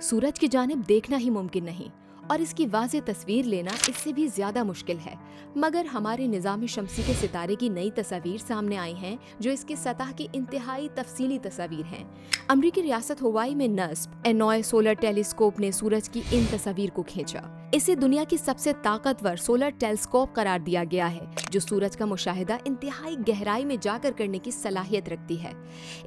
सूरज की जानिब देखना ही मुमकिन नहीं और इसकी वाज़ेह तस्वीर लेना इससे भी ज्यादा मुश्किल है। मगर हमारे निज़ाम शमसी के सितारे की नई तस्वीर सामने आई हैं जो इसकी सतह की इंतहाई तफसीली तस्वीर हैं। अमरीकी रियासत हवाई में नस्ब एनॉय सोलर टेलीस्कोप ने सूरज की इन तस्वीर को खींचा। इसे दुनिया की सबसे ताकतवर सोलर टेलीस्कोप करार दिया गया है जो सूरज का मुशाहिदा इंतहाई गहराई में जाकर करने की सलाहियत रखती है।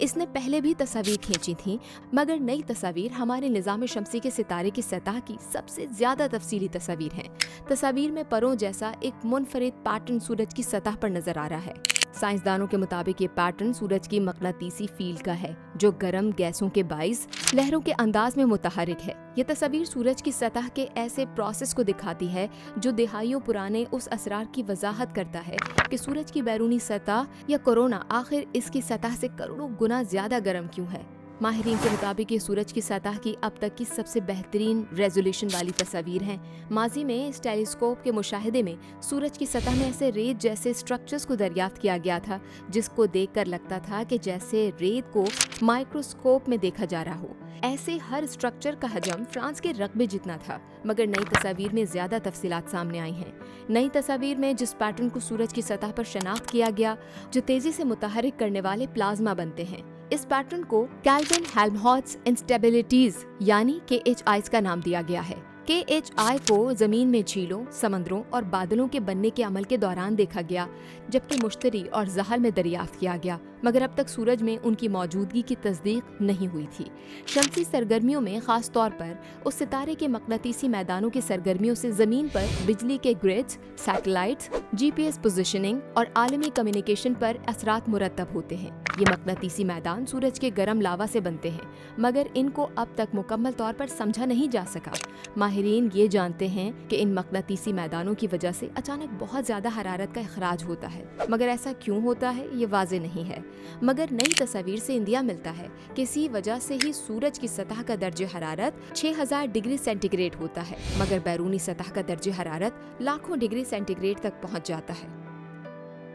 इसने पहले भी तस्वीर खींची थी मगर नई तस्वीर हमारे निज़ाम शमसी के सितारे की सतह की सबसे ज्यादा तफसीली तस्वीर है। तस्वीर में परों जैसा एक मुनफरिद पैटर्न सूरज की सतह पर नजर आ रहा है। साइंसदानों के मुताबिक ये पैटर्न सूरज की मकनातीसी फील्ड का है जो गर्म गैसों के बाइस लहरों के अंदाज में मुतहरिक है। ये तस्वीर सूरज की सतह के ऐसे प्रोसेस को दिखाती है जो दहाइयों पुराने उस असरार की वजाहत करता है कि सूरज की बैरूनी सतह या कोरोना आखिर इसकी सतह से करोड़ों गुना ज्यादा गर्म क्यों है। माहिरीन के मुताबिक ये सूरज की सतह की अब तक की सबसे बेहतरीन रेजोल्यूशन वाली तस्वीर है। माजी में इस टेलीस्कोप के मुशाहिदे में सूरज की सतह में ऐसे रेत जैसे स्ट्रक्चर्स को दरियाफ्त किया गया था जिसको देखकर लगता था कि जैसे रेत को माइक्रोस्कोप में देखा जा रहा हो। ऐसे हर स्ट्रक्चर का हजम फ्रांस के रकबे जितना था। मगर नई तस्वीर में ज्यादा तफसीलात सामने आई हैं। नई तस्वीर में जिस पैटर्न को सूरज की सतह पर शनाख्त किया गया जो तेजी से मुतहरिक करने वाले प्लाज्मा बनते हैं, इस पैटर्न को कैल्विन हेल्महोल्ट्ज इंस्टेबिलिटीज यानी KHIs का नाम दिया गया है। KHI को जमीन में झीलों, समंदरों और बादलों के बनने के अमल के दौरान देखा गया जबकि मुश्तरी और ज़हल में दरियाफ्त किया गया मगर अब तक सूरज में उनकी मौजूदगी की तस्दीक नहीं हुई थी। शमसी सरगर्मियों में खास तौर पर उस सितारे के मकनातीसी मैदानों की सरगर्मियों से जमीन पर बिजली के ग्रिड्स, सैटेलाइट्स, GPS पोजिशनिंग और आलमी कम्युनिकेशन पर असरात मुरतब होते हैं। ये मकनातीसी मैदान सूरज के गर्म लावा से बनते हैं मगर इनको अब तक मुकम्मल तौर पर समझा नहीं जा सका। माहिरीन ये जानते हैं कि इन मकनातीसी मैदानों की वजह से अचानक बहुत ज्यादा हरारत का इखराज होता है मगर ऐसा क्यों होता है ये वाज़ेह नहीं है। मगर नई तस्वीर से इंदिया मिलता है कि इसी वजह से ही सूरज की सतह का दर्जे हरारत 6000 डिग्री सेंटीग्रेड होता है मगर बैरूनी सतह का दर्जे हरारत लाखों डिग्री सेंटीग्रेड तक पहुंच जाता है।